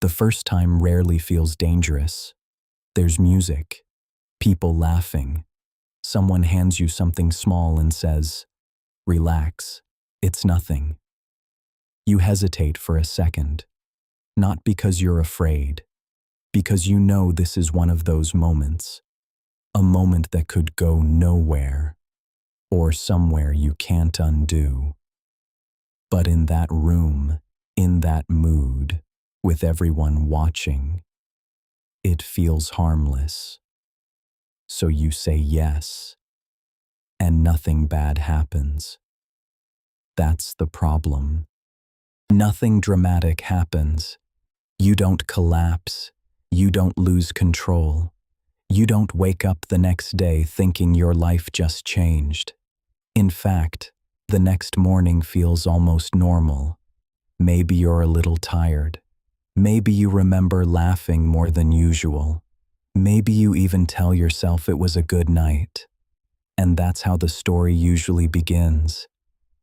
The first time rarely feels dangerous. There's music, people laughing. Someone hands you something small and says, "Relax, it's nothing." You hesitate for a second, not because you're afraid, because you know this is one of those moments, a moment that could go nowhere, or somewhere you can't undo. But in that room, in that mood, with everyone watching, it feels harmless. So you say yes, and nothing bad happens. That's the problem. Nothing dramatic happens. You don't collapse. You don't lose control. You don't wake up the next day thinking your life just changed. In fact, the next morning feels almost normal. Maybe you're a little tired. Maybe you remember laughing more than usual. Maybe you even tell yourself it was a good night. And that's how the story usually begins.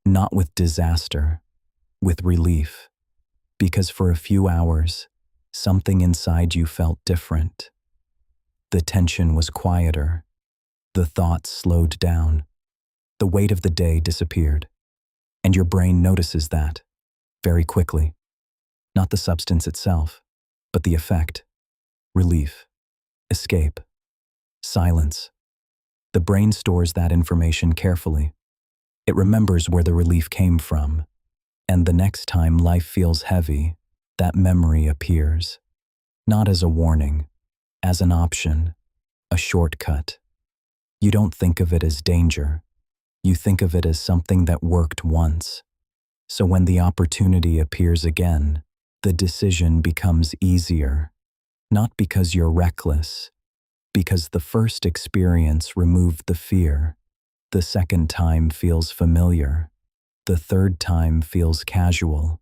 Not with disaster, with relief. Because for a few hours, something inside you felt different. The tension was quieter. The thoughts slowed down. The weight of the day disappeared. And your brain notices that, very quickly. Not the substance itself, but the effect. Relief. Escape. Silence. The brain stores that information carefully. It remembers where the relief came from. And the next time life feels heavy, that memory appears. Not as a warning, as an option, a shortcut. You don't think of it as danger. You think of it as something that worked once. So when the opportunity appears again, the decision becomes easier. Not because you're reckless, because the first experience removed the fear. The second time feels familiar. The third time feels casual.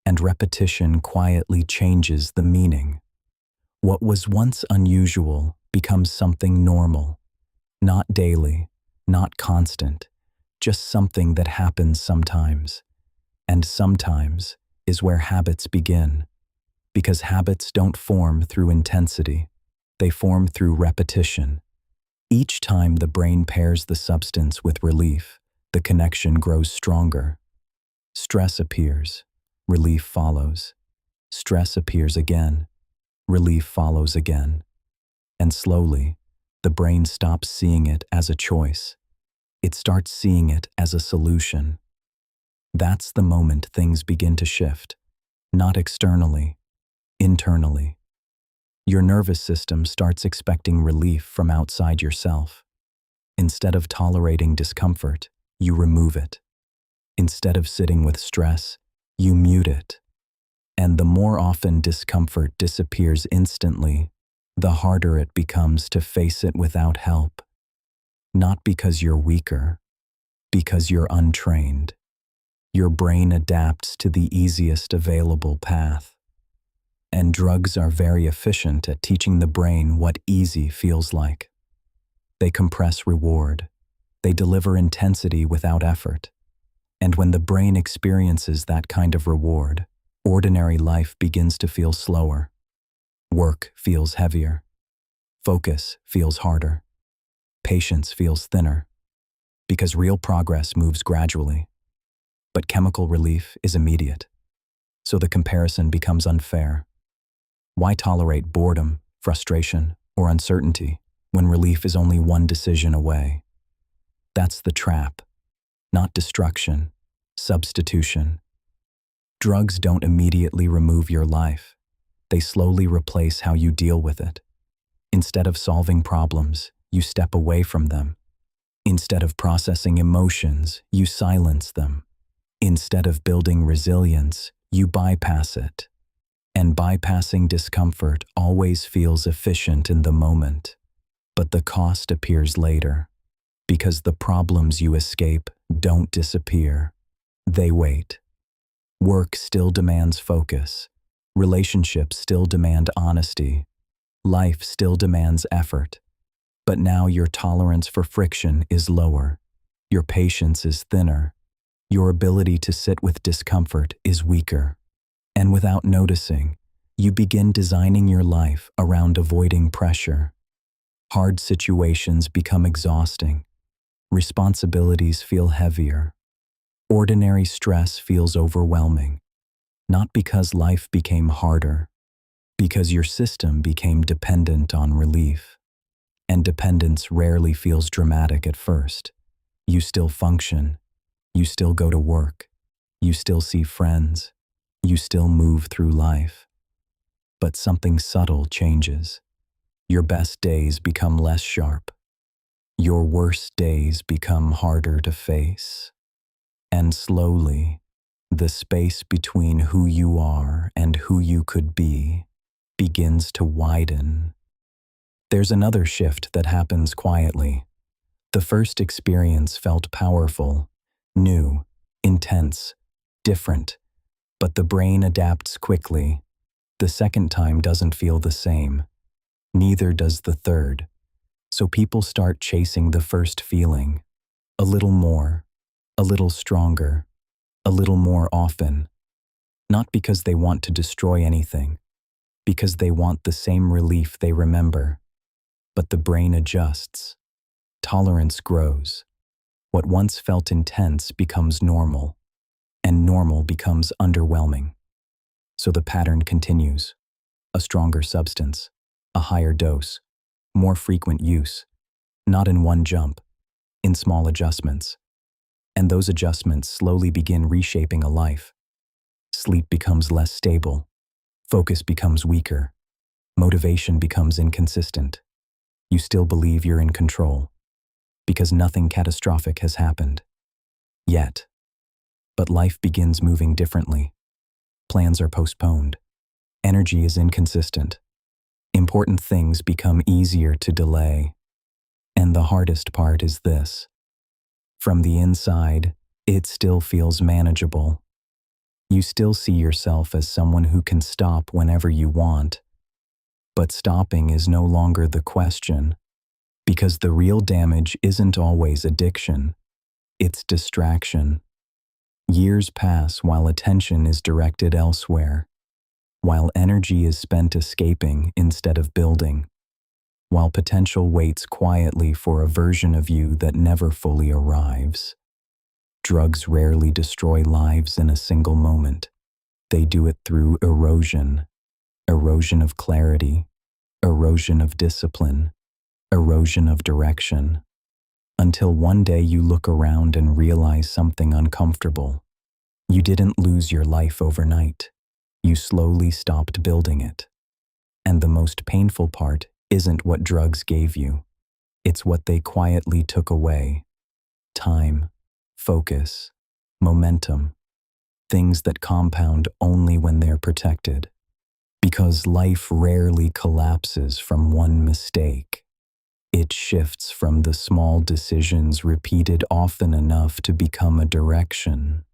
And repetition quietly changes the meaning. What was once unusual becomes something normal. Not daily, not constant, just something that happens sometimes. And sometimes is where habits begin. Because habits don't form through intensity. They form through repetition. Each time the brain pairs the substance with relief, the connection grows stronger. Stress appears. Relief follows. Stress appears again. Relief follows again. And slowly, the brain stops seeing it as a choice. It starts seeing it as a solution. That's the moment things begin to shift. Not externally, internally. Your nervous system starts expecting relief from outside yourself. Instead of tolerating discomfort, you remove it. Instead of sitting with stress, you mute it. And the more often discomfort disappears instantly, the harder it becomes to face it without help. Not because you're weaker, because you're untrained. Your brain adapts to the easiest available path. And drugs are very efficient at teaching the brain what easy feels like. They compress reward. They deliver intensity without effort. And when the brain experiences that kind of reward, ordinary life begins to feel slower. Work feels heavier. Focus feels harder. Patience feels thinner. Because real progress moves gradually. But chemical relief is immediate. So the comparison becomes unfair. Why tolerate boredom, frustration, or uncertainty when relief is only one decision away? That's the trap. Not destruction, substitution. Drugs don't immediately remove your life. They slowly replace how you deal with it. Instead of solving problems, you step away from them. Instead of processing emotions, you silence them. Instead of building resilience, you bypass it. And bypassing discomfort always feels efficient in the moment. But the cost appears later. Because the problems you escape don't disappear. They wait. Work still demands focus. Relationships still demand honesty. Life still demands effort. But now your tolerance for friction is lower. Your patience is thinner. Your ability to sit with discomfort is weaker. And without noticing, You begin designing your life around avoiding pressure. Hard situations become exhausting. Responsibilities feel heavier. Ordinary stress feels overwhelming. Not because life became harder, because your system became dependent on relief. And dependence rarely feels dramatic at first. You still function. You still go to work. You still see friends. You still move through life. But something subtle changes. Your best days become less sharp. Your worst days become harder to face. And slowly, the space between who you are and who you could be begins to widen. There's another shift that happens quietly. The first experience felt powerful, new, intense, different, but the brain adapts quickly. The second time doesn't feel the same. Neither does the third. So people start chasing the first feeling. A little more, a little stronger, a little more often. Not because they want to destroy anything, because they want the same relief they remember. But the brain adjusts. Tolerance grows. What once felt intense becomes normal, and normal becomes underwhelming. So the pattern continues. A stronger substance, a higher dose, more frequent use, not in one jump, in small adjustments. And those adjustments slowly begin reshaping a life. Sleep becomes less stable, focus becomes weaker, motivation becomes inconsistent. You still believe you're in control, because nothing catastrophic has happened. Yet. But life begins moving differently. Plans are postponed. Energy is inconsistent. Important things become easier to delay. And the hardest part is this. From the inside, it still feels manageable. You still see yourself as someone who can stop whenever you want. But stopping is no longer the question, because the real damage isn't always addiction. It's distraction. Years pass while attention is directed elsewhere, while energy is spent escaping instead of building, while potential waits quietly for a version of you that never fully arrives. Drugs rarely destroy lives in a single moment. They do it through erosion, erosion of clarity, erosion of discipline, erosion of direction, until one day you look around and realize something uncomfortable. You didn't lose your life overnight. You slowly stopped building it. And the most painful part isn't what drugs gave you. It's what they quietly took away. Time, focus, momentum, things that compound only when they're protected. Because life rarely collapses from one mistake. It shifts from the small decisions repeated often enough to become a direction.